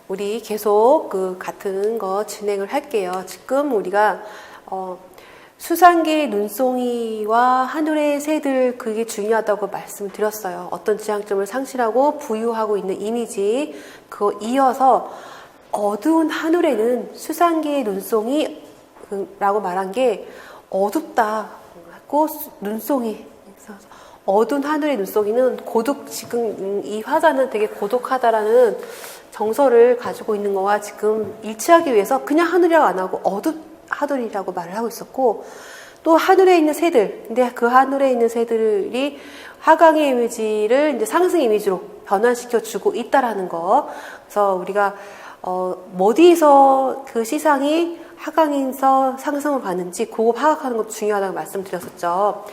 우리 계속 같은 거 진행을 할게요. 지금 우리가 수상계의 눈송이와 하늘의 새들, 그게 중요하다고 말씀드렸어요. 어떤 지향점을 상실하고 부유하고 있는 이미지, 그거 이어서 어두운 하늘에는 수상계의 눈송이라고 말한 게 어둡다 하고 눈송이, 어두운 하늘의 눈송이는 지금 이 화자는 되게 고독하다라는 정서를 가지고 있는 거와 지금 일치하기 위해서 그냥 하늘이라고 안 하고 하늘이라고 말을 하고 있었고, 또 하늘에 있는 새들, 근데 그 하늘에 있는 새들이 하강의 이미지를 이제 상승 이미지로 변환시켜 주고 있다라는 거. 그래서 우리가 어디서 그 시상이 하강에서 상승을 가는지 그거 파악하는 것도 중요하다고 말씀드렸었죠.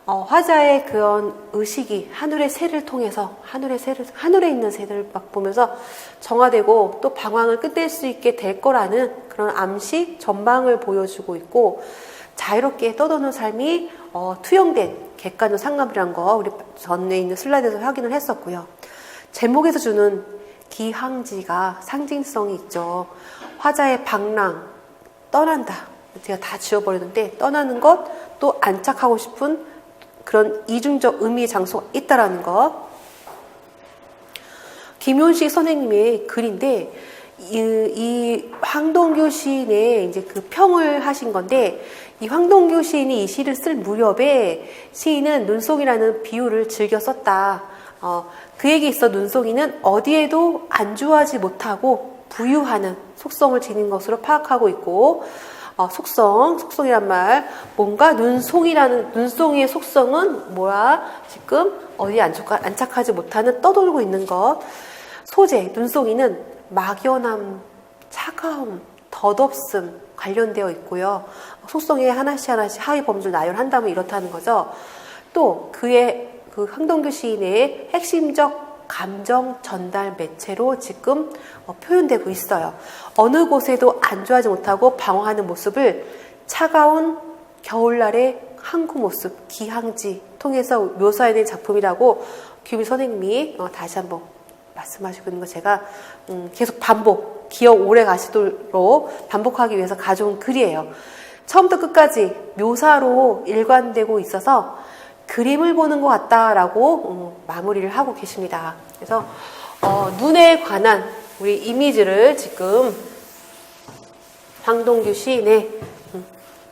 화자의 그런 의식이 하늘의 새를 통해서 하늘에 있는 새를 막 보면서 정화되고 또 방황을 끝낼 수 있게 될 거라는 그런 암시, 전망을 보여주고 있고, 자유롭게 떠도는 삶이 투영된 객관적 상감이란 거 우리 전에 있는 슬라이드에서 확인을 했었고요. 제목에서 주는 기항지가 상징성이 있죠. 화자의 방랑, 떠난다. 제가 다 지워버렸는데 떠나는 것, 또 안착하고 싶은 그런 이중적 의미의 장소가 있다라는 거. 김효식 선생님의 글인데, 이 황동규 시인의 이제 그 평을 하신 건데, 이 황동규 시인이 이 시를 쓸 무렵에 시인은 눈송이라는 비유를 즐겨 썼다. 그에게 있어 눈송이는 어디에도 안주하지 못하고 부유하는 속성을 지닌 것으로 파악하고 있고, 속성이란 말, 뭔가 눈송이의 속성은 뭐야? 지금 어디에 안착하지 못하는 떠돌고 있는 것. 소재, 눈송이는 막연함, 차가움, 덧없음 관련되어 있고요. 속성에 하나씩 하위 범주를 나열한다면 이렇다는 거죠. 또 그의 황동규 시인의 핵심적 감정 전달 매체로 지금 표현되고 있어요. 어느 곳에도 안주하지 못하고 방황하는 모습을 차가운 겨울날의 항구 모습, 기항지 통해서 묘사해낸 작품이라고 규미 선생님이 다시 한번 말씀하시고 있는 거 제가 계속 기억 오래 가시도록 반복하기 위해서 가져온 글이에요. 처음부터 끝까지 묘사로 일관되고 있어서 그림을 보는 것 같다라고 마무리를 하고 계십니다. 그래서 눈에 관한 우리 이미지를 지금 황동규 시인의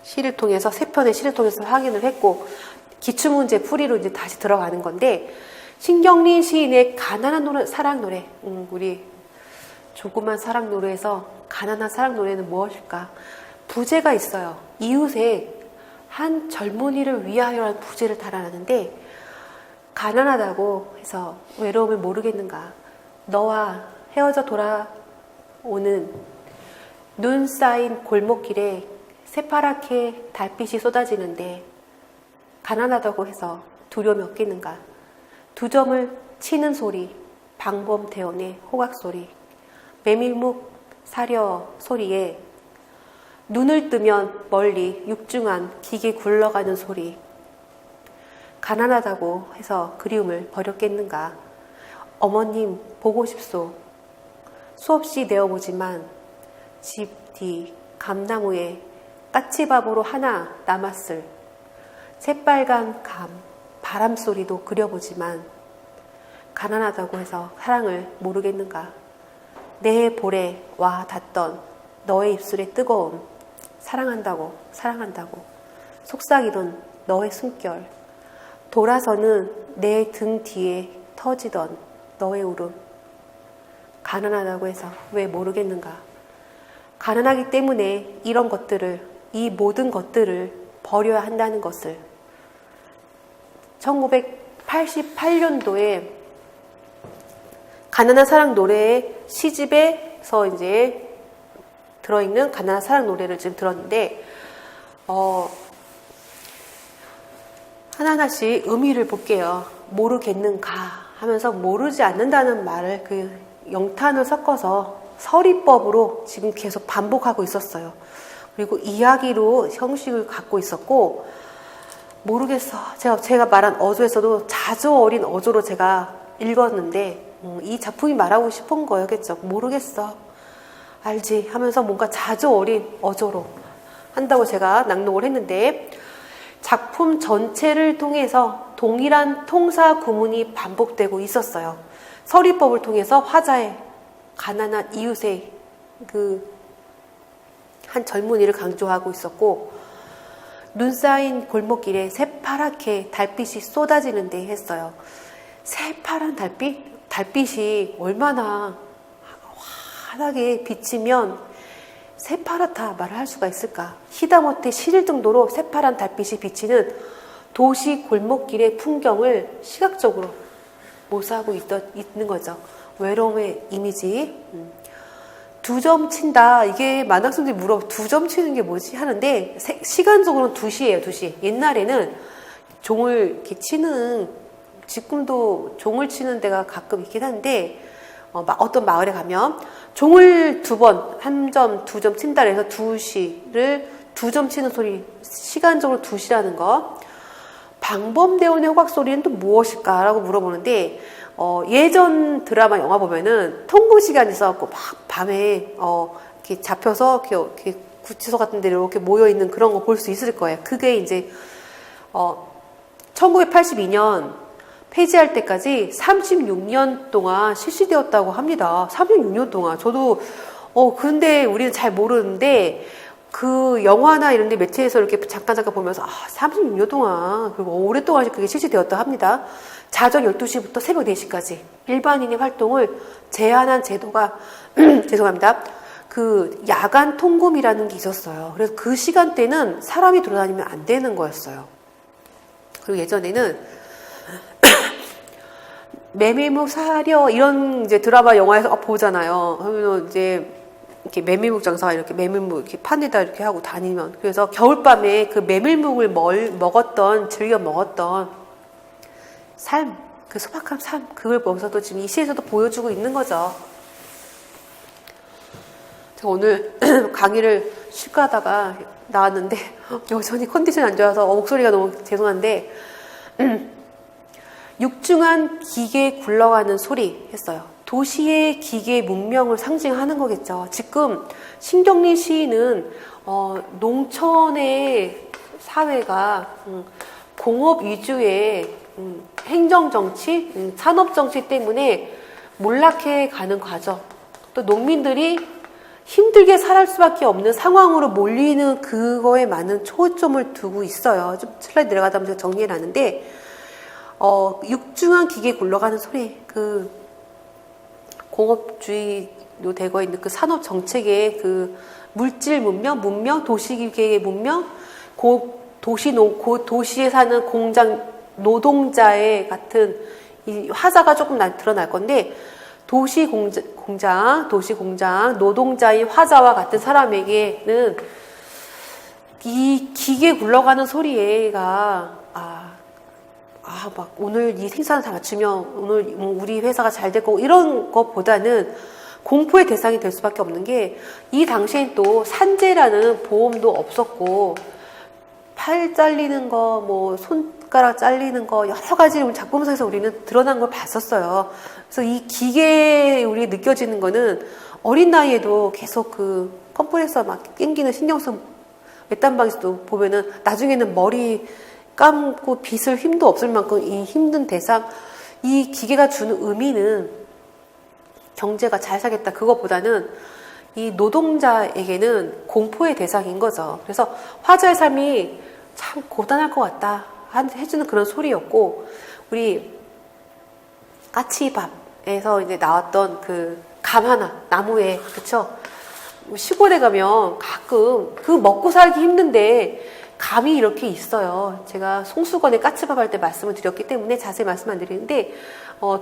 시를 통해서, 세 편의 시를 통해서 확인을 했고, 기출문제 풀이로 이제 다시 들어가는 건데, 신경린 시인의 가난한 사랑 노래, 우리 조그만 사랑 노래에서 가난한 사랑 노래는 무엇일까? 부제가 있어요. 이웃에 한 젊은이를 위하여라는 부제를 달아놨는데, 가난하다고 해서 외로움을 모르겠는가? 너와 헤어져 돌아오는 눈 쌓인 골목길에 새파랗게 달빛이 쏟아지는데 가난하다고 해서 두려움이 없겠는가? 두 점을 치는 소리, 방범대원의 호각소리, 메밀묵 사려 소리에 눈을 뜨면 멀리 육중한 기계 굴러가는 소리. 가난하다고 해서 그리움을 버렸겠는가? 어머님 보고 싶소. 수없이 내어보지만 집 뒤 감나무에 까치밥으로 하나 남았을 새빨간 바람 소리도 그려보지만 가난하다고 해서 사랑을 모르겠는가? 내 볼에 와 닿던 너의 입술의 뜨거움, 사랑한다고 속삭이던 너의 숨결, 돌아서는 내 등 뒤에 터지던 너의 울음. 가난하다고 해서 왜 모르겠는가? 가난하기 때문에 이 모든 것들을 버려야 한다는 것을 1988년도에 가난한 사랑 노래의 시집에서 이제 들어있는 가난한 사랑 노래를 지금 들었는데, 하나하나씩 의미를 볼게요. 모르겠는가 하면서 모르지 않는다는 말을 그 영탄을 섞어서 서리법으로 지금 계속 반복하고 있었어요. 그리고 이야기로 형식을 갖고 있었고, 모르겠어. 제가 말한 어조에서도 자주 어린 어조로 제가 읽었는데 이 작품이 말하고 싶은 거였겠죠. 모르겠어. 알지 하면서 뭔가 자주 어린 어조로 한다고 제가 낭독을 했는데, 작품 전체를 통해서 동일한 통사 구문이 반복되고 있었어요. 서리법을 통해서 화자의 가난한 이웃의 한 젊은이를 강조하고 있었고, 눈 쌓인 골목길에 새파랗게 달빛이 쏟아지는데 했어요. 새파란 달빛이 얼마나 환하게 비치면 새파랗다 말을 할 수가 있을까? 히다못해 시릴 정도로 새파란 달빛이 비치는 도시 골목길의 풍경을 시각적으로 묘사하고 있는 거죠. 외로움의 이미지. 2점 친다. 이게 많은 학생들이 물어 2점 치는 게 뭐지? 하는데, 시간적으로는 2시예요, 2시. 옛날에는 종을 이렇게 치는, 지금도 종을 치는 데가 가끔 있긴 한데, 어떤 마을에 가면 종을 2번, 1점, 2점 친다 해서 2시를 2점 치는 소리, 시간적으로 2시라는 거. 방범대원의 호각 소리는 또 무엇일까라고 물어보는데, 예전 드라마 영화 보면은 통금 시간이 있어갖고 막 밤에 이렇게 잡혀서 이렇게 구치소 같은 데 이렇게 모여 있는 그런 거 볼 수 있을 거예요. 그게 이제 1982년 폐지할 때까지 36년 동안 실시되었다고 합니다. 36년 동안. 저도 근데 우리는 잘 모르는데, 그 영화나 이런 데 매체에서 이렇게 잠깐 보면서 36년 동안, 그리고 오랫동안 그게 실시되었다 합니다. 자정 12시부터 새벽 4시까지 일반인의 활동을 제한한 제도가 죄송합니다. 그 야간 통금이라는 게 있었어요. 그래서 그 시간대는 사람이 돌아다니면 안 되는 거였어요. 그리고 예전에는 메밀묵 사려 이런 이제 드라마 영화에서 보잖아요. 그러면 이제 이렇게 메밀묵 장사가 이렇게 메밀묵 이렇게 판에다 이렇게 하고 다니면, 그래서 겨울밤에 그 메밀묵을 즐겨 먹었던 삶, 그 소박한 삶, 그걸 보면서도 지금 이 시에서도 보여주고 있는 거죠. 제가 오늘 강의를 쉴까 하다가 나왔는데 여전히 컨디션이 안 좋아서 목소리가 너무 죄송한데, 육중한 기계 굴러가는 소리 했어요. 도시의 기계 문명을 상징하는 거겠죠. 지금 신경리 시인은 농촌의 사회가 공업 위주의 행정정치, 산업정치 때문에 몰락해 가는 과정, 또 농민들이 힘들게 살할 수밖에 없는 상황으로 몰리는 그거에 많은 초점을 두고 있어요. 좀 슬라이드 내려가다 보면 제가 정리해놨는데, 육중한 기계 굴러가는 소리, 그 공업주의로 되고 있는 그 산업 정책의 그 물질 문명, 도시계획의 문명, 도시에 사는 공장 노동자의 같은 이 화자가 조금 드러날 건데, 도시공장, 노동자인 화자와 같은 사람에게는 이 기계 굴러가는 소리가 막 오늘 이 생산을 다 맞추면 오늘 우리 회사가 잘 될 거고 이런 것보다는 공포의 대상이 될 수밖에 없는 게, 이 당시엔 또 산재라는 보험도 없었고, 팔 잘리는 거, 뭐 손가락 잘리는 거 여러 가지 작품에서 우리는 드러난 걸 봤었어요. 그래서 이 기계에 우리 느껴지는 거는 어린 나이에도 계속 그 컴프레서 막 땡기는 신경성 외딴방에서도 보면은 나중에는 머리 감고 빗을 힘도 없을 만큼 이 힘든 대상, 이 기계가 주는 의미는 경제가 잘 살겠다 그것보다는 이 노동자에게는 공포의 대상인 거죠. 그래서 화자의 삶이 참 고단할 것 같다 해주는 그런 소리였고, 우리 까치밥에서 이제 나왔던 그 감 하나, 나무에, 그쵸? 시골에 가면 가끔 그 먹고 살기 힘든데 감이 이렇게 있어요. 제가 송수건에 까치밥 할 때 말씀을 드렸기 때문에 자세히 말씀 안 드리는데,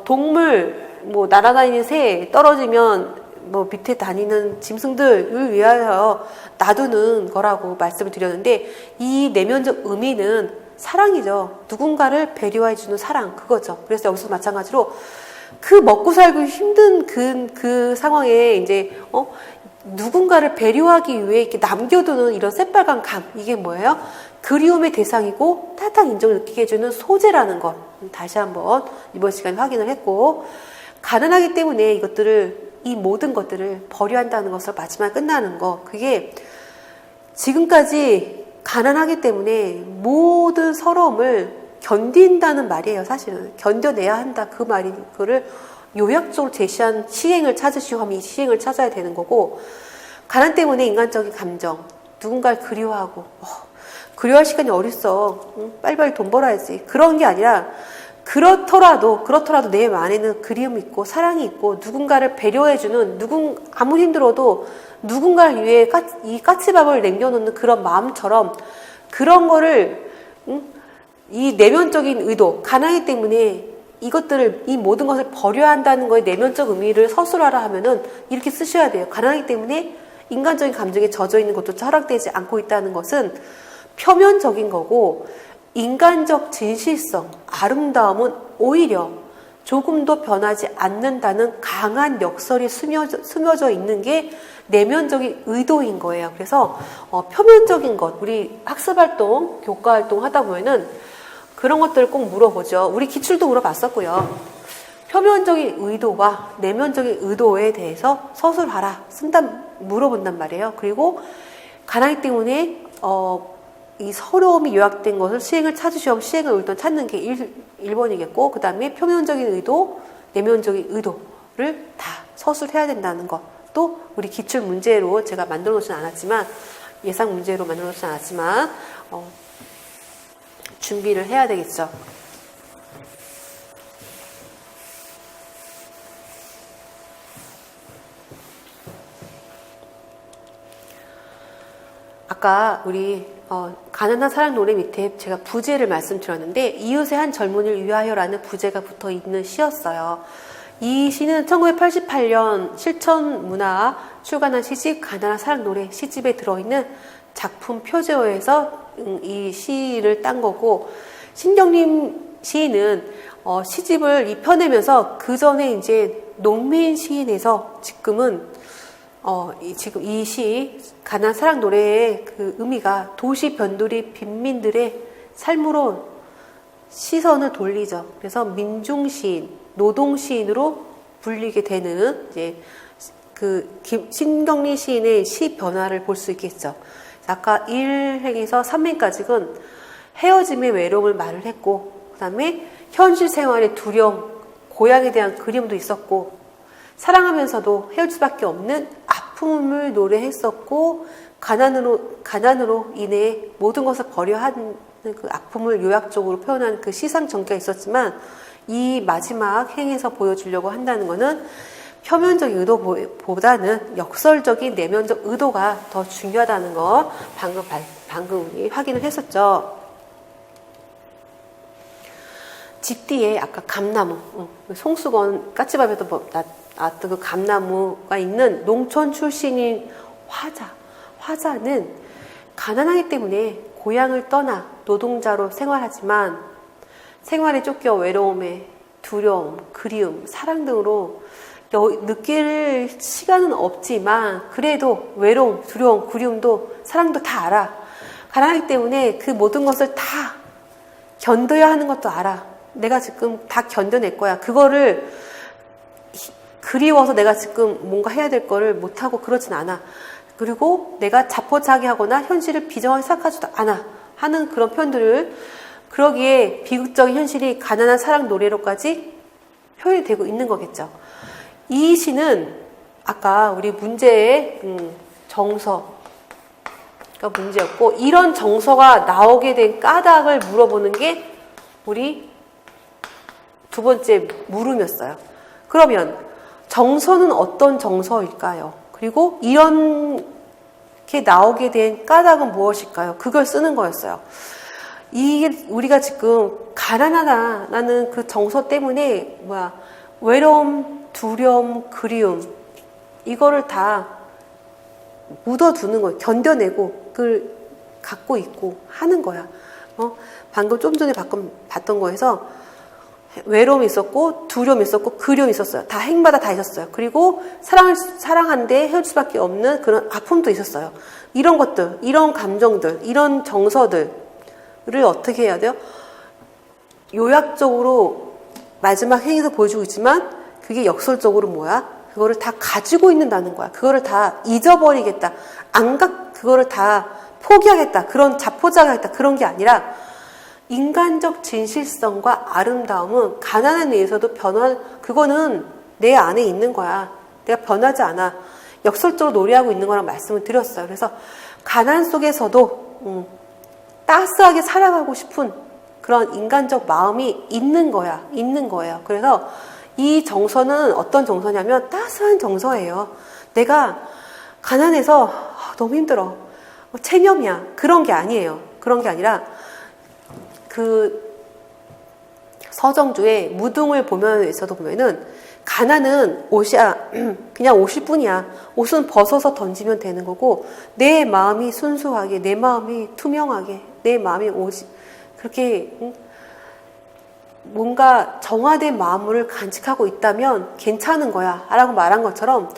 동물, 뭐 날아다니는 새 떨어지면 뭐 밑에 다니는 짐승들을 위하여 놔두는 거라고 말씀을 드렸는데, 이 내면적 의미는 사랑이죠. 누군가를 배려해주는 사랑, 그거죠. 그래서 여기서 마찬가지로 그 먹고 살기 힘든 그 상황에 이제 누군가를 배려하기 위해 이렇게 남겨두는 이런 새빨간 감, 이게 뭐예요? 그리움의 대상이고 따뜻한 인정을 느끼게 해주는 소재라는 것, 다시 한번 이번 시간에 확인을 했고, 가난하기 때문에 이 모든 것들을 버려야 한다는 것을 마지막에 끝나는 거. 그게 지금까지 가난하기 때문에 모든 서러움을 견딘다는 말이에요. 사실은 견뎌내야 한다 그 말이, 그거를 요약적으로 제시한 시행을 찾으시고 하면 이 시행을 찾아야 되는 거고, 가난 때문에 인간적인 감정, 누군가를 그리워하고 그리워할 시간이 어딨어, 빨리빨리 돈 벌어야지, 그런 게 아니라 그렇더라도 내 안에는 그리움이 있고 사랑이 있고 누군가를 배려해주는, 아무리 힘들어도 누군가를 위해 이 까치밥을 남겨놓는 그런 마음처럼, 그런 거를 이 내면적인 의도, 가난이기 때문에 이 모든 것을 버려야 한다는 거에 내면적 의미를 서술하라 하면은 이렇게 쓰셔야 돼요. 가난이기 때문에 인간적인 감정에 젖어 있는 것도 허락되지 않고 있다는 것은 표면적인 거고, 인간적 진실성, 아름다움은 오히려 조금도 변하지 않는다는 강한 역설이 스며져 있는 게 내면적인 의도인 거예요. 그래서 표면적인 것, 우리 학습활동, 교과활동 하다 보면은 그런 것들을 꼭 물어보죠. 우리 기출도 물어봤었고요. 표면적인 의도와 내면적인 의도에 대해서 서술하라, 물어본단 말이에요. 그리고 가난이기 때문에 이 서러움이 요약된 것을 시행을 찾으시면 시행을 일단 찾는 게 1번이겠고, 그 다음에 표면적인 의도, 내면적인 의도를 다 서술해야 된다는 것. 또 우리 기출 문제로 제가 만들어 놓지는 않았지만, 예상 문제로 만들어 놓지는 않았지만 준비를 해야 되겠죠. 아까 우리 가난한 사랑 노래 밑에 제가 부제를 말씀드렸는데, 이웃의 한 젊은이를 위하여라는 부제가 붙어 있는 시였어요. 이 시는 1988년 실천문화 출간한 시집 가난한 사랑 노래 시집에 들어있는 작품 표제어에서 이 시를 딴 거고, 신경림 시인은 시집을 펴내면서 그 전에 이제 농민 시인에서 지금 이 시 가난 사랑 노래의 그 의미가 도시 변두리 빈민들의 삶으로 시선을 돌리죠. 그래서 민중시인, 노동시인으로 불리게 되는 이제 신경림 시인의 시 변화를 볼 수 있겠죠. 아까 1행에서 3행까지는 헤어짐의 외로움을 말을 했고, 그 다음에 현실 생활의 두려움, 고향에 대한 그리움도 있었고, 사랑하면서도 헤어질 수밖에 없는 아픔을 노래했었고, 가난으로 인해 모든 것을 버려 하는 그 아픔을 요약적으로 표현한 그 시상 전개가 있었지만, 이 마지막 행에서 보여주려고 한다는 것은 표면적 의도보다는 역설적인 내면적 의도가 더 중요하다는 거 방금 우리 확인을 했었죠. 집 뒤에 아까 감나무, 송수건 까치밥에도 나왔던 그 감나무가 있는 농촌 출신인 화자는 가난하기 때문에 고향을 떠나 노동자로 생활하지만 생활에 쫓겨 외로움에 두려움, 그리움, 사랑 등으로 느낄 시간은 없지만 그래도 외로움, 두려움, 그리움도 사랑도 다 알아. 가난하기 때문에 그 모든 것을 다 견뎌야 하는 것도 알아. 내가 지금 다 견뎌낼 거야. 그거를 그리워서 내가 지금 뭔가 해야 될 거를 못하고 그러진 않아. 그리고 내가 자포자기하거나 현실을 비정하게 생각하지도 않아 하는 그런 표현들을, 그러기에 비극적인 현실이 가난한 사랑 노래로까지 표현이 되고 있는 거겠죠. 이 시는 아까 우리 문제의 정서가 문제였고, 이런 정서가 나오게 된 까닭을 물어보는 게 우리 두 번째 물음이었어요. 그러면 정서는 어떤 정서일까요? 그리고 이렇게 나오게 된 까닭은 무엇일까요? 그걸 쓰는 거였어요. 이게 우리가 지금 가난하다라는 그 정서 때문에 외로움, 두려움, 그리움, 이거를 다 묻어두는 거예요. 견뎌내고 그걸 갖고 있고 하는 거야. 방금 좀 전에 봤던 거에서 외로움이 있었고 두려움이 있었고 그리움이 있었어요. 다 행마다 다 있었어요. 그리고 사랑하는데 헤어질 수밖에 없는 그런 아픔도 있었어요. 이런 것들, 이런 감정들, 이런 정서들을 어떻게 해야 돼요? 요약적으로 마지막 행에서 보여주고 있지만 그게 역설적으로 뭐야? 그거를 다 가지고 있는다는 거야. 그거를 다 잊어버리겠다. 그거를 다 포기하겠다. 그런 자포자기하겠다. 그런 게 아니라 인간적 진실성과 아름다움은 가난에 의해서도 그거는 내 안에 있는 거야. 내가 변하지 않아. 역설적으로 노래하고 있는 거랑 말씀을 드렸어요. 그래서 가난 속에서도 따스하게 살아가고 싶은 그런 인간적 마음이 있는 거야. 있는 거예요. 그래서 이 정서는 어떤 정서냐면 따스한 정서예요. 내가 가난해서 너무 힘들어. 체념이야. 그런 게 아니에요. 그런 게 아니라 그 서정주의 무등을 보면서도 보면은 가난은 옷이야. 그냥 옷일 뿐이야. 옷은 벗어서 던지면 되는 거고 내 마음이 순수하게, 내 마음이 투명하게, 내 마음이 그렇게 뭔가 정화된 마음을 간직하고 있다면 괜찮은 거야 라고 말한 것처럼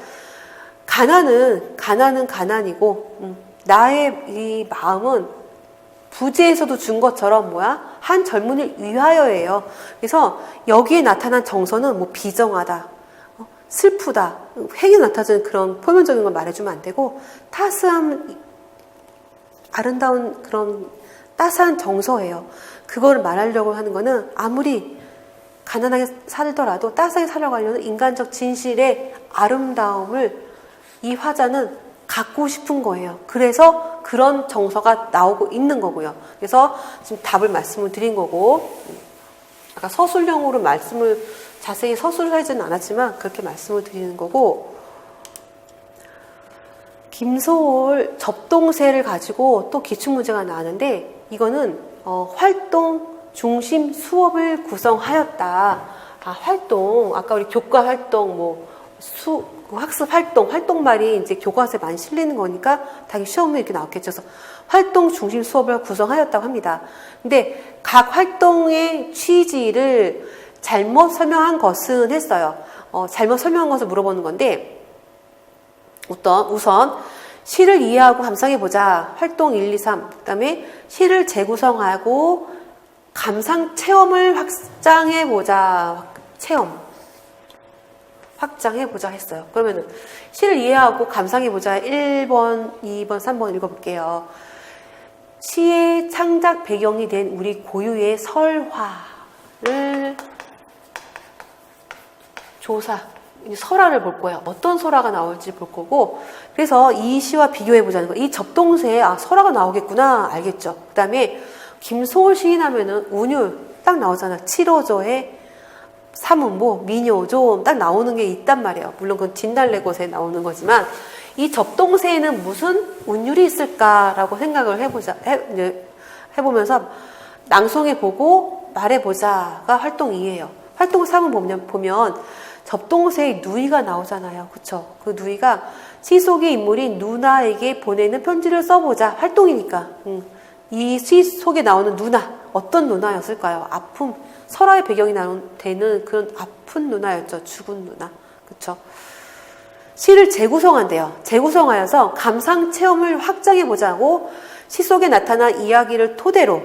가난은 가난이고 나의 이 마음은 부재에서도 준 것처럼 한 젊은이를 위하여예요. 그래서 여기에 나타난 정서는 비정하다, 슬프다, 회개 나타나는 그런 표면적인 걸 말해주면 안 되고 따스한, 아름다운 그런 따스한 정서예요. 그걸 말하려고 하는 거는 아무리 가난하게 살더라도 따스하게 살려고 하려는 인간적 진실의 아름다움을 이 화자는 갖고 싶은 거예요. 그래서 그런 정서가 나오고 있는 거고요. 그래서 지금 답을 말씀을 드린 거고, 아까 서술형으로 말씀을 자세히 서술하지는 않았지만 그렇게 말씀을 드리는 거고, 김소월 접동세를 가지고 또 기출문제가 나왔는데 이거는 활동 중심 수업을 구성하였다. 활동, 아까 우리 교과 활동, 학습 활동 말이 이제 교과서에 많이 실리는 거니까 당연히 시험에 이렇게 나왔겠죠. 그래서 활동 중심 수업을 구성하였다고 합니다. 근데 각 활동의 취지를 잘못 설명한 것은 했어요. 잘못 설명한 것을 물어보는 건데, 우선 시를 이해하고 감상해보자. 활동 1, 2, 3. 그 다음에 시를 재구성하고 감상 체험을 확장해보자. 확장해보자 했어요. 그러면은 시를 이해하고 감상해보자. 1번, 2번, 3번 읽어볼게요. 시의 창작 배경이 된 우리 고유의 설화를 설화를 볼 거예요. 어떤 설화가 나올지 볼 거고, 그래서 이 시와 비교해보자는 거예요. 이 접동세에 설화가 나오겠구나 알겠죠. 그 다음에 김소월 시인 하면은 운율 딱 나오잖아. 7호조에 삼음보, 민요조 딱 나오는 게 있단 말이에요. 물론 그건 진달래꽃에 나오는 거지만 이 접동세에는 무슨 운율이 있을까라고 생각을 해보면서 낭송해보고 말해보자가 활동 2예요. 활동 3은 보면 접동세의 누이가 나오잖아요. 그쵸? 그 누이가 시 속의 인물인 누나에게 보내는 편지를 써보자. 활동이니까. 이 시 속에 나오는 누나, 어떤 누나였을까요? 아픔, 설화의 배경이 되는 그런 아픈 누나였죠. 죽은 누나. 그쵸? 시를 재구성한대요. 재구성하여서 감상 체험을 확장해보자고 시 속에 나타난 이야기를 토대로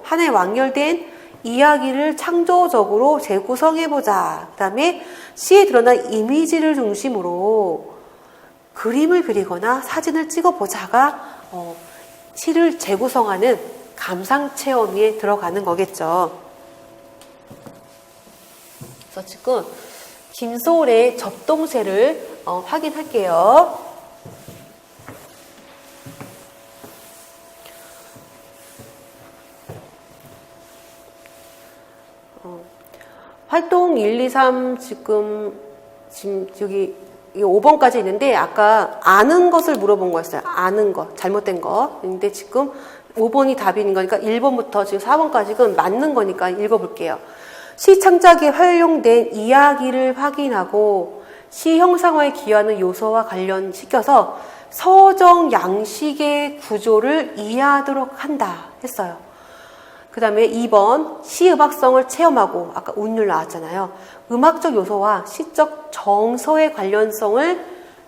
하나의 완결된 이야기를 창조적으로 재구성해보자. 그 다음에 시에 드러난 이미지를 중심으로 그림을 그리거나 사진을 찍어보자가 시를 재구성하는 감상체험에 들어가는 거겠죠. 그래서 지금 김소월의 접동세를 확인할게요. 활동 1, 2, 3 지금 여기 5번까지 있는데 아까 아는 것을 물어본 거였어요. 아는 거, 잘못된 거. 근데 지금 5번이 답인 거니까 1번부터 지금 4번까지는 맞는 거니까 읽어볼게요. 시 창작에 활용된 이야기를 확인하고 시 형상화에 기여하는 요소와 관련시켜서 서정 양식의 구조를 이해하도록 한다 했어요. 그 다음에 2번 시 음악성을 체험하고 아까 운율 나왔잖아요. 음악적 요소와 시적 정서의 관련성을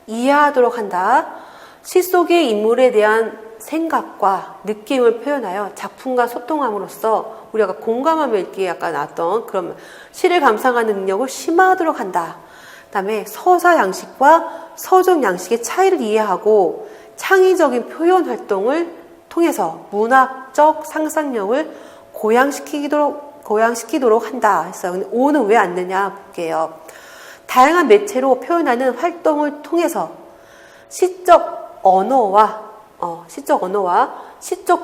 이해하도록 한다. 시 속의 인물에 대한 생각과 느낌을 표현하여 작품과 소통함으로써 우리가 공감하며 읽기에 약간 나왔던 그런 시를 감상하는 능력을 심화하도록 한다. 그 다음에 서사 양식과 서적 양식의 차이를 이해하고 창의적인 표현 활동을 통해서 문학적 상상력을 고양시키도록 한다 했어요. 근데 오는 왜 안 되냐 볼게요. 다양한 매체로 표현하는 활동을 통해서 시적 언어와 시적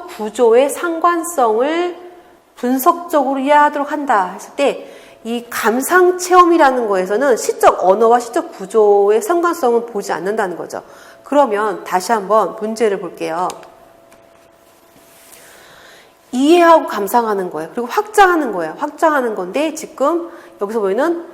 구조의 상관성을 분석적으로 이해하도록 한다 했을 때 이 감상 체험이라는 거에서는 시적 언어와 시적 구조의 상관성은 보지 않는다는 거죠. 그러면 다시 한번 문제를 볼게요. 이해하고 감상하는 거예요. 그리고 확장하는 거예요. 확장하는 건데 지금 여기서 보면은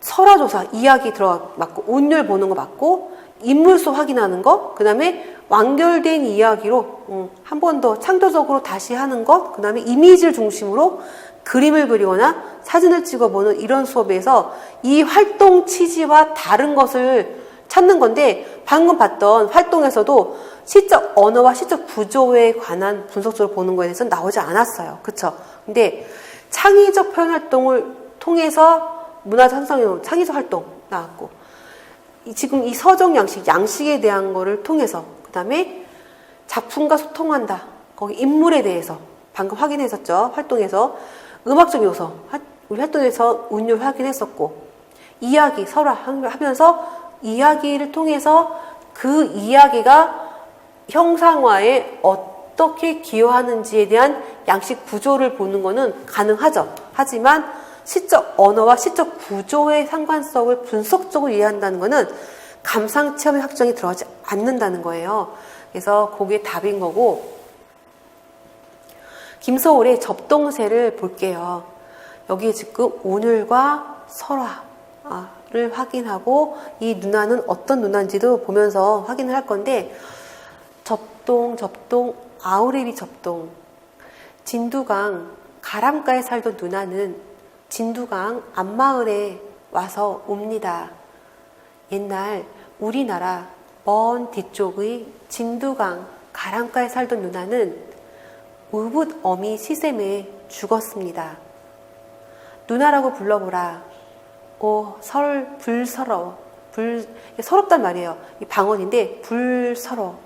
설화조사 이야기 맞고 운율 보는 거 맞고 인물수 확인하는 거, 그 다음에 완결된 이야기로 한 번 더 창조적으로 다시 하는 것, 그 다음에 이미지를 중심으로 그림을 그리거나 사진을 찍어보는 이런 수업에서 이 활동 취지와 다른 것을 찾는 건데 방금 봤던 활동에서도 시적 언어와 시적 구조에 관한 분석적으로 보는 거에 대해서는 나오지 않았어요. 그쵸? 근데 창의적 표현 활동을 통해서 문화 상상용 창의적 활동 나왔고 지금 이 서적 양식에 대한 거를 통해서 그 다음에 작품과 소통한다. 거기 인물에 대해서 방금 확인했었죠. 활동에서 음악적 요소 우리 활동에서 운율 확인했었고 이야기 설화 하면서 이야기를 통해서 그 이야기가 형상화에 어떻게 기여하는지에 대한 양식 구조를 보는 거는 가능하죠. 하지만 시적 언어와 시적 구조의 상관성을 분석적으로 이해한다는 거는 감상 체험의 확정이 들어가지 않는다는 거예요. 그래서 그게 답인 거고 김서울의 접동세를 볼게요. 여기 지금 운율과 설화를 확인하고 이 눈화는 어떤 눈화인지도 보면서 확인을 할 건데 접동, 아우레비 접동. 진두강 가람가에 살던 누나는 진두강 앞마을에 와서 옵니다. 옛날 우리나라 먼 뒤쪽의 진두강 가람가에 살던 누나는 우붓 어미 시샘에 죽었습니다. 누나라고 불러보라. 불서러워. 서럽단 말이에요. 이 방언인데 불서러워.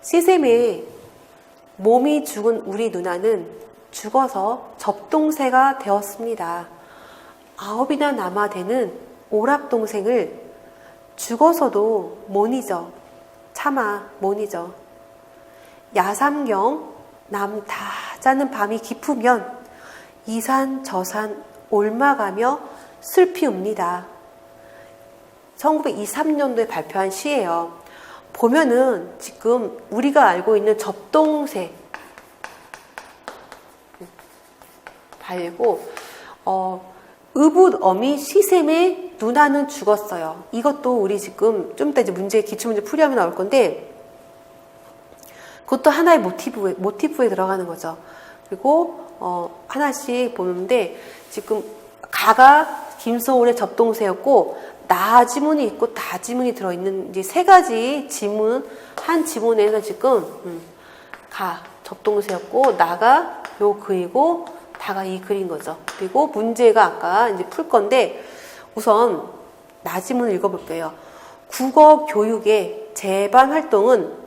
시샘에 몸이 죽은 우리 누나는 죽어서 접동새가 되었습니다. 9이나 남아되는 오랍동생을 죽어서도 못 잊어. 차마 못 잊어. 야삼경 남 다 자는 밤이 깊으면 이산 저산 옮아가며 슬피 웁니다. 1923년도에 발표한 시예요. 보면은 지금 우리가 알고 있는 접동새 발고 의붓 어미 시샘의 누나는 죽었어요. 이것도 우리 지금 좀 이따 이제 기출문제 풀이하면 나올 건데 그것도 하나의 모티프에 들어가는 거죠. 그리고 하나씩 보는데 지금 가가 김소울의 접동새였고 나 지문이 있고 다 지문이 들어있는 이제 세 가지 지문 한 지문에서 지금 가 접동새였고 나가 요 글이고 다가 이 글인 거죠. 그리고 문제가 아까 이제 풀 건데 우선 나 지문을 읽어볼게요. 국어 교육의 제반 활동은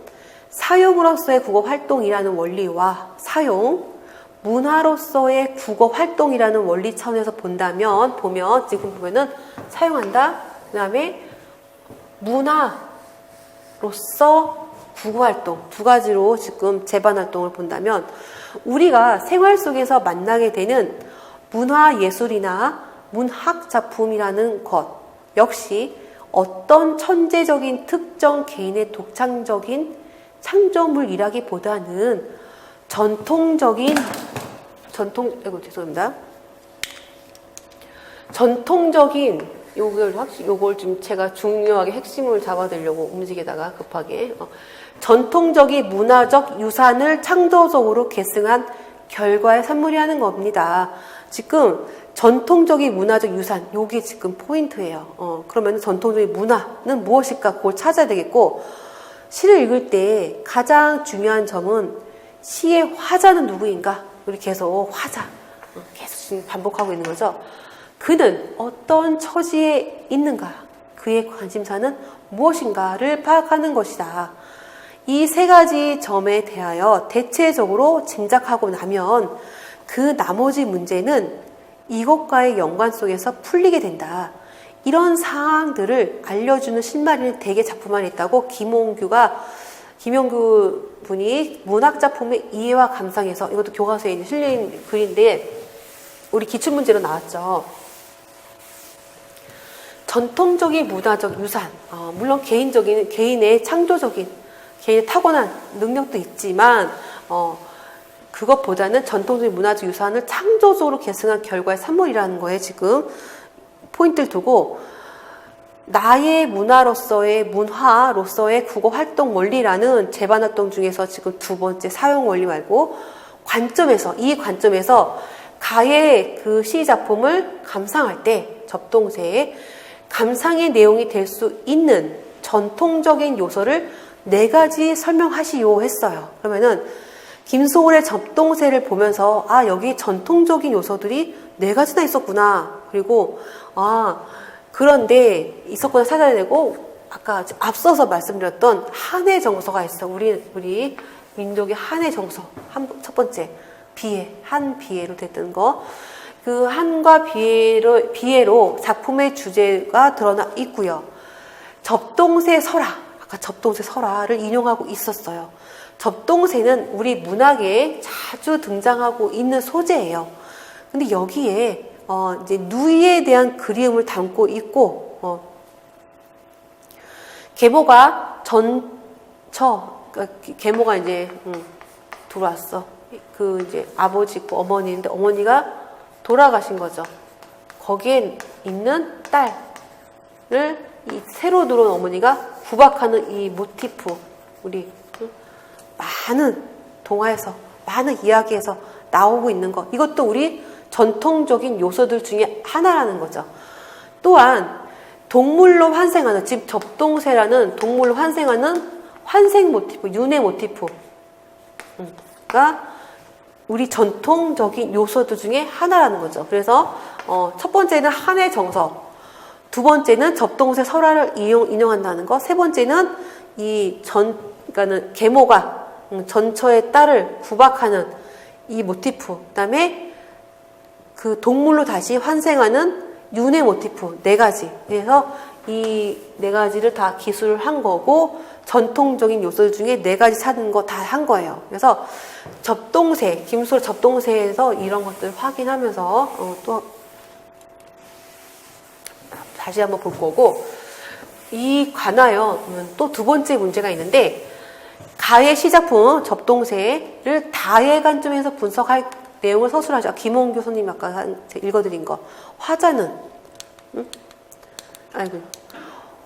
사용으로서의 국어 활동이라는 원리와 사용, 문화로서의 국어 활동이라는 원리 차원에서 보면 지금 보면은 사용한다. 그 다음에 문화로서 국어 활동 두 가지로 지금 제반 활동을 본다면 우리가 생활 속에서 만나게 되는 문화 예술이나 문학 작품이라는 것 역시 어떤 천재적인 특정 개인의 독창적인 창조물이라기보다는 전통적인 요걸 좀 제가 중요하게 핵심을 잡아드리려고 움직이다가 급하게 전통적인 문화적 유산을 창조적으로 계승한 결과의 산물이라는 겁니다. 지금 전통적인 문화적 유산 요게 지금 포인트예요. 그러면 전통적인 문화는 무엇일까 그걸 찾아야 되겠고 시를 읽을 때 가장 중요한 점은 시의 화자는 누구인가? 우리 계속 화자 계속 지금 반복하고 있는 거죠. 그는 어떤 처지에 있는가? 그의 관심사는 무엇인가를 파악하는 것이다. 이 세 가지 점에 대하여 대체적으로 짐작하고 나면 그 나머지 문제는 이것과의 연관 속에서 풀리게 된다. 이런 사항들을 알려주는 실마리는 대개 작품 안에 있다고 김용규 분이 문학작품의 이해와 감상에서, 이것도 교과서에 실린 글인데 우리 기출문제로 나왔죠. 전통적인 문화적 유산, 물론 개인의 창조적인, 개인의 타고난 능력도 있지만 그것보다는 전통적인 문화적 유산을 창조적으로 계승한 결과의 산물이라는 거에 지금 포인트를 두고, 나의 문화로서의 국어 활동 원리라는 재반활동 중에서 지금 두 번째 사용 원리 말고 이 관점에서 가의 그 시 작품을 감상할 때 접동세에 감상의 내용이 될 수 있는 전통적인 요소를 4가지 설명하시오 했어요. 그러면은 김소월의 접동세를 보면서 여기 전통적인 요소들이 4가지나 있었구나. 그리고 그런데 있었구나 찾아야 되고, 아까 앞서서 말씀드렸던 한의 정서가 있어. 우리 민족의 한의 정서. 첫 번째 한 비애로 됐던 거. 그 한과 비애로 작품의 주제가 드러나 있고요. 접동세 설화, 아까 접동세 설화를 인용하고 있었어요. 접동세는 우리 문학에 자주 등장하고 있는 소재예요. 근데 여기에 이제 누이에 대한 그리움을 담고 있고, 계모가 계모가 이제 들어왔어. 그 이제 아버지 있고 어머니인데 어머니가 돌아가신 거죠. 거기에 있는 딸을 이 새로 들어온 어머니가 구박하는 이 모티프, 우리 많은 동화에서, 많은 이야기에서 나오고 있는 것, 이것도 우리 전통적인 요소들 중에 하나라는 거죠. 또한 동물로 환생하는, 지금 접동세라는 동물로 환생하는 환생 모티프, 윤회 모티프가 우리 전통적인 요소들 중에 하나라는 거죠. 그래서 첫 번째는 한의 정서, 두 번째는 접동세 설화를 인용한다는 것, 세 번째는 그러니까는 계모가 전처의 딸을 구박하는 이 모티프, 그다음에 그 동물로 다시 환생하는 윤회 모티프 4가지. 그래서 이 4가지를 다 기술을 한 거고, 전통적인 요소들 중에 4가지 찾은 거 다 한 거예요. 그래서 접동세, 김소월 접동세에서 이런 것들을 확인하면서 또 다시 한번 볼 거고, 이 관하여 또 두 번째 문제가 있는데, 가의 시작품 접동세를 다의 관점에서 분석할 내용을 서술하죠. 김홍 교수님 아까 읽어드린 거. 화자는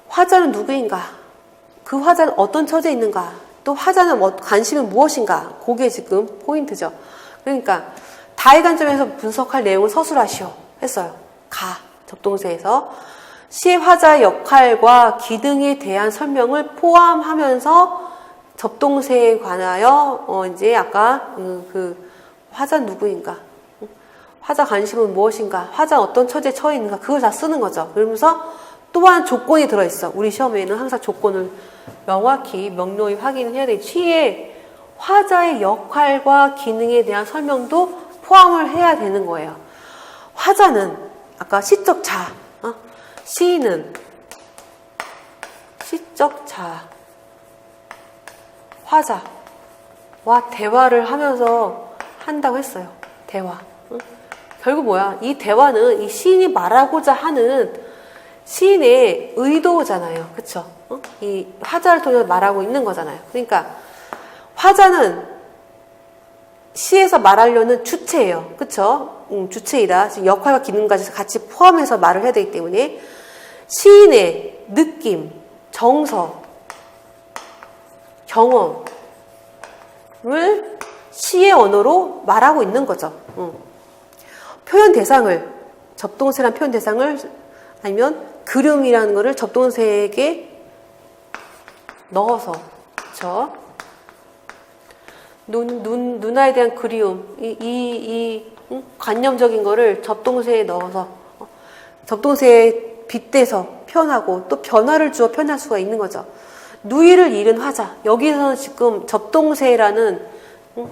화자는 누구인가? 그 화자는 어떤 처지에 있는가? 또 화자는 관심은 무엇인가? 그게 지금 포인트죠. 그러니까 다의 관점에서 분석할 내용을 서술하시오 했어요. 접동세에서 시의 화자의 역할과 기능에 대한 설명을 포함하면서 접동세에 관하여 이제 아까 그 화자 누구인가, 화자 관심은 무엇인가, 화자 어떤 처지에 처해 있는가, 그걸 다 쓰는 거죠. 그러면서 또한 조건이 들어있어. 우리 시험에는 항상 조건을 명확히 명료히 확인을 해야 돼. 시의 화자의 역할과 기능에 대한 설명도 포함을 해야 되는 거예요. 화자는 아까 시적 자, 시인은 시적 자, 화자와 대화를 하면서 한다고 했어요. 대화. 결국 뭐야? 이 대화는 이 시인이 말하고자 하는 시인의 의도잖아요. 그쵸? 이 화자를 통해서 말하고 있는 거잖아요. 그러니까 화자는 시에서 말하려는 주체예요. 그쵸? 주체이다. 지금 역할과 기능까지 같이 포함해서 말을 해야 되기 때문에 시인의 느낌, 정서, 경험을 시의 언어로 말하고 있는 거죠. 표현 대상을, 접동세란 표현 대상을, 아니면 그림이라는 거를 접동세에게 넣어서 그쵸? 누나에 대한 그리움, 응? 관념적인 거를 접동세에 넣어서, 접동세에 빗대서 표현하고 또 변화를 주어 표현할 수가 있는 거죠. 누이를 잃은 화자. 여기서는 지금 접동세라는, 응?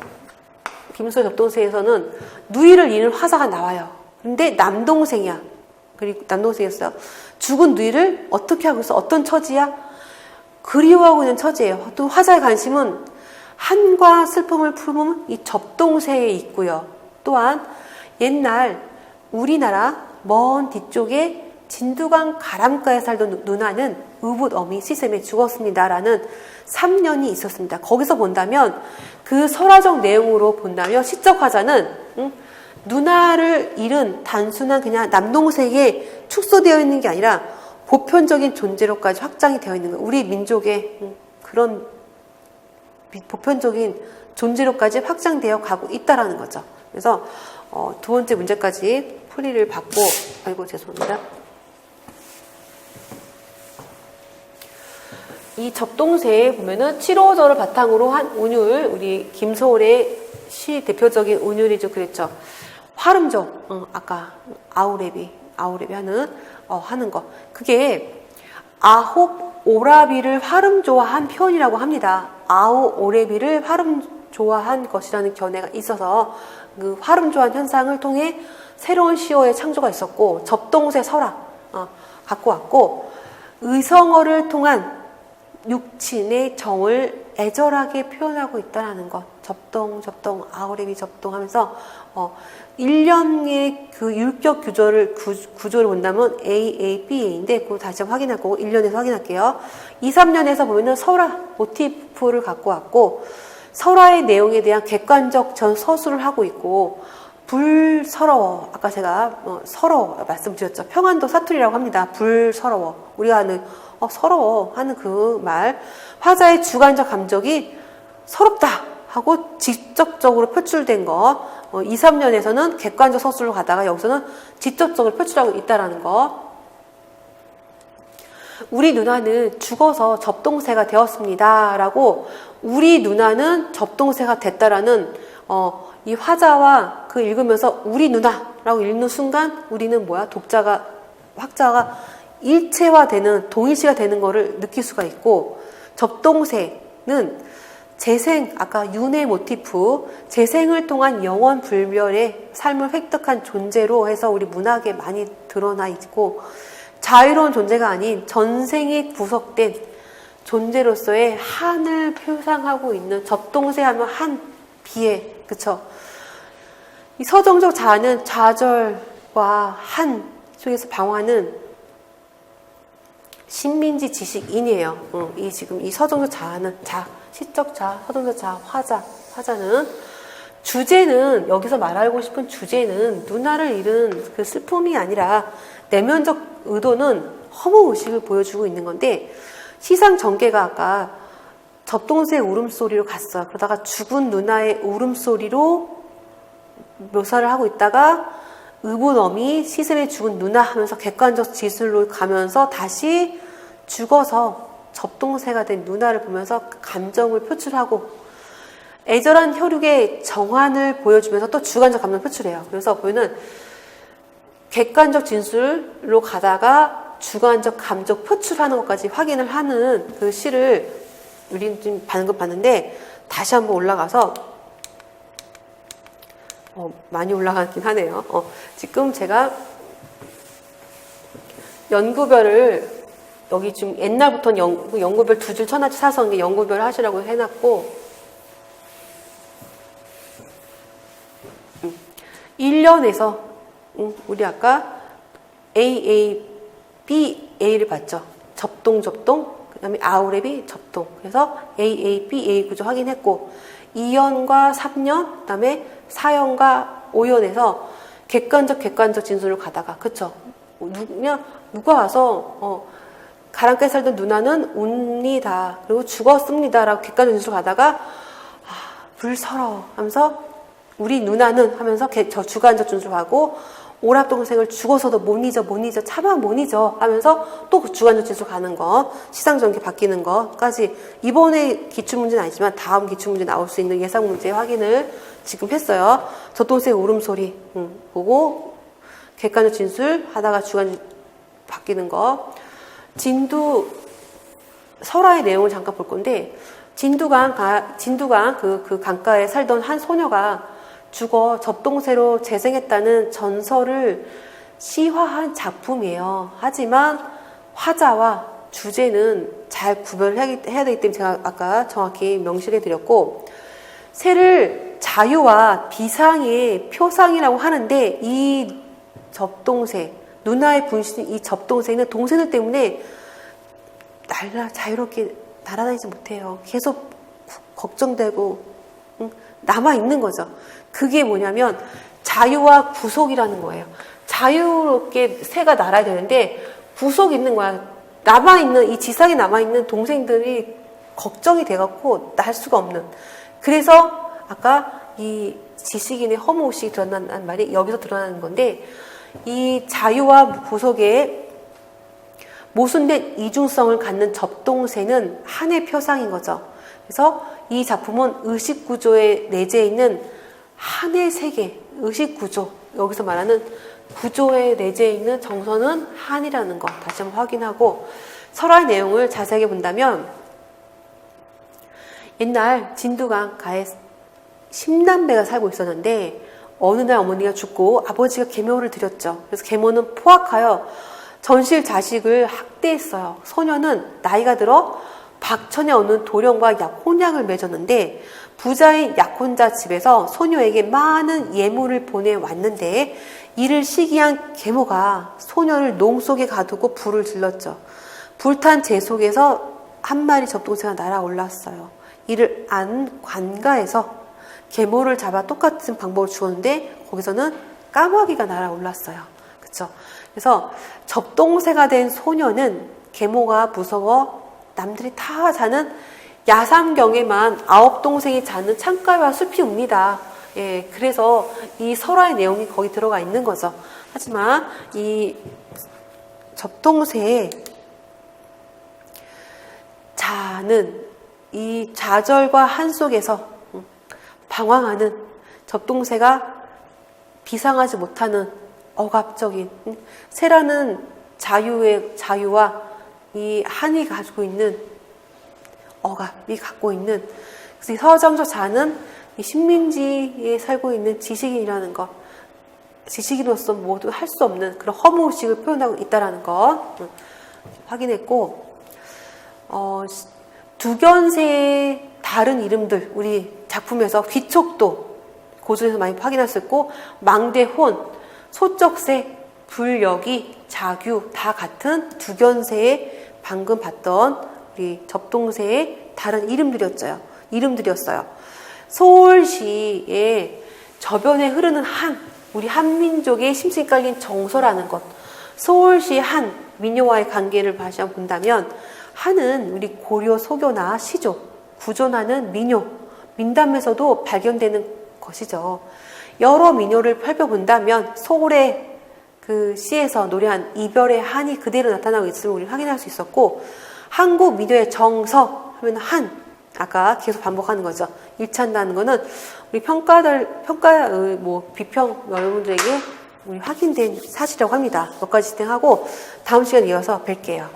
김소의 접동세에서는 누이를 잃은 화자가 나와요. 근데 남동생이야. 그리고 남동생이었어요. 죽은 누이를 어떻게 하고 있어? 어떤 처지야? 그리워하고 있는 처지예요. 또 화자의 관심은 한과 슬픔을 품은 이 접동세에 있고요. 또한 옛날 우리나라 먼 뒤쪽에 진두강 가람가에 살던 누나는 의붓어미 시샘에 죽었습니다라는 3년이 있었습니다. 거기서 본다면 그 설화적 내용으로 본다면 시적 화자는 누나를 잃은 단순한 그냥 남동생에 축소되어 있는 게 아니라 보편적인 존재로까지 확장이 되어 있는 거예요. 우리 민족의 그런 보편적인 존재로까지 확장되어 가고 있다라는 거죠. 그래서 두 번째 문제까지 풀이를 받고, 아이고 죄송합니다. 이 접동세에 보면은 7호절을 바탕으로 한 운율, 우리 김소월의 시 대표적인 운율이죠. 그랬죠. 화름조, 아까 아우레비 하는 거. 그게 아홉 오라비를 화름조화한 표현이라고 합니다. 아홉 오라비를 화름조화한 것이라는 견해가 있어서 그 화름조화한 현상을 통해 새로운 시어의 창조가 있었고, 접동세 설화 갖고 왔고, 의성어를 통한 육친의 정을 애절하게 표현하고 있다는 것. 접동, 아우레비 접동하면서, 1년의 그 율격 구조를 본다면 A, B인데, 그거 다시 확인하고, 1년에서 확인할게요. 2, 3년에서 보면은 설화, 모티프를 갖고 왔고, 설화의 내용에 대한 객관적 서술을 하고 있고, 불서러워. 아까 제가, 서러워 말씀드렸죠. 평안도 사투리라고 합니다. 불서러워. 우리가 하는, 서러워 하는 그 말. 화자의 주관적 감정이 서럽다 하고 직접적으로 표출된 거. 2, 3년에서는 객관적 서술로 가다가 여기서는 직접적으로 표출하고 있다라는 거. 우리 누나는 죽어서 접동세가 되었습니다. 라고 우리 누나는 접동세가 됐다라는 이 화자와 그 읽으면서 우리 누나라고 읽는 순간 우리는 뭐야? 학자가 일체화되는, 동일시가 되는 거를 느낄 수가 있고, 접동세는 재생, 아까 윤의 모티프, 재생을 통한 영원 불멸의 삶을 획득한 존재로 해서 우리 문학에 많이 드러나 있고, 자유로운 존재가 아닌 전생에 구속된 존재로서의 한을 표상하고 있는, 접동세 하면 한, 비애, 그쵸? 이 서정적 자아는 좌절과 한 속에서 방황하는 신민지 지식인이에요. 지금 이 서정적 자아는 시적 자아, 서정적 자아, 화자는 주제는, 여기서 말하고 싶은 주제는 누나를 잃은 그 슬픔이 아니라 내면적 의도는 허무 의식을 보여주고 있는 건데, 시상 전개가 아까 접동세의 울음소리로 갔어요. 그러다가 죽은 누나의 울음소리로 묘사를 하고 있다가 의붓어미 시샘에 죽은 누나 하면서 객관적 지술로 가면서 다시 죽어서 접동세가 된 누나를 보면서 감정을 표출하고 애절한 혈육의 정환을 보여주면서 또 주관적 감정을 표출해요. 그래서 보면은 객관적 진술로 가다가 주관적 감정 표출하는 것까지 확인을 하는 그 시를 우리는 지금 방금 봤는데, 다시 한번 올라가서 많이 올라가긴 하네요. 지금 제가 연구별을 여기 지금 옛날부터 연구별 두 줄 천하지 사서 연구별 하시라고 해놨고, 1년에서 우리 아까 AABA를 봤죠. 접동, 그 다음에 아우레비 접동. 그래서 AABA 구조 확인했고, 2년과 3년, 그 다음에 4년과 5년에서 객관적 진술을 가다가, 그쵸? 누가 와서, 가랑가에 살던 누나는 웁니다. 그리고 죽었습니다. 라고 객관적 진술을 가다가, 불서러워 하면서, 우리 누나는 하면서 저 주관적 진술을 하고, 오랍동생을 죽어서도 못 잊어 차마 못 잊어 하면서 또 그 주간조진술 가는 거, 시상전개 바뀌는 거까지 이번에 기출문제는 아니지만 다음 기출문제 나올 수 있는 예상문제 확인을 지금 했어요. 젖동생 울음소리 보고 객관조진술 하다가 주간 바뀌는 거. 진두 설화의 내용을 잠깐 볼 건데 진두강 그 강가에 살던 한 소녀가 죽어 접동새로 재생했다는 전설을 시화한 작품이에요. 하지만 화자와 주제는 잘 구별을 해야 되기 때문에 제가 아까 정확히 명시해 드렸고, 새를 자유와 비상의 표상이라고 하는데 이 접동새, 누나의 분신 이 접동새는 동생들 때문에 자유롭게 날아다니지 못해요. 계속 걱정되고 남아있는 거죠. 그게 뭐냐면 자유와 구속이라는 거예요. 자유롭게 새가 날아야 되는데 구속이 있는 거야. 남아있는, 이 지상에 남아있는 동생들이 걱정이 돼갖고 날 수가 없는. 그래서 아까 이 지식인의 허무의식이 드러난다는 말이 여기서 드러나는 건데, 이 자유와 구속의 모순된 이중성을 갖는 접동새는 한의 표상인 거죠. 그래서 이 작품은 의식구조에 내재해 있는 한의 세계, 의식구조, 여기서 말하는 구조에 내재해 있는 정서는 한이라는 거 다시 한번 확인하고, 설화의 내용을 자세하게 본다면 옛날 진두강 가에 10남매가 살고 있었는데 어느 날 어머니가 죽고 아버지가 계모를 드렸죠. 그래서 계모는 포악하여 전실 자식을 학대했어요. 소녀는 나이가 들어 박천에 어느 도령과 혼약을 맺었는데 부자인 약혼자 집에서 소녀에게 많은 예물을 보내왔는데 이를 시기한 계모가 소녀를 농 속에 가두고 불을 질렀죠. 불탄 재 속에서 한 마리 접동새가 날아올랐어요. 이를 안 관가에서 계모를 잡아 똑같은 방법을 주었는데 거기서는 까마귀가 날아올랐어요. 그쵸? 그래서 접동새가 된 소녀는 계모가 무서워 남들이 다 자는 야삼경에만 9동생이 자는 창가와 숲이 옵니다. 예, 그래서 이 설화의 내용이 거기 들어가 있는 거죠. 하지만 이 접동새의 자는 이 좌절과 한 속에서 방황하는 접동새가 비상하지 못하는 억압적인 새라는 자유와 이 한이 가지고 있는 억압이 갖고 있는, 그래서 서정적 자는 이 식민지에 살고 있는 지식인이라는 것, 지식인으로서 모두 할 수 없는 그런 허무의식을 표현하고 있다는 것 확인했고, 두견새의 다른 이름들 우리 작품에서 귀촉도 고전에서 많이 확인할 수 있고, 망대혼, 소쩍새, 불여기, 자규 다 같은 두견새의 방금 봤던 우리 접동새의 다른 이름들이었어요. 서울시의 저변에 흐르는 한, 우리 한민족의 심신이 깔린 정서라는 것, 서울시 한 민요와의 관계를 다시 한번 본다면 한은 우리 고려 소교나 시족, 구존하는 민요, 민담에서도 발견되는 것이죠. 여러 민요를 살펴본다면 서울의 그 시에서 노래한 이별의 한이 그대로 나타나고 있음을 우리 확인할 수 있었고, 한국 민요의 정서 하면 한, 아까 계속 반복하는 거죠. 일치한다는 거는 우리 비평 여러분들에게 우리 확인된 사실이라고 합니다. 몇 가지 진행하고 다음 시간에 이어서 뵐게요.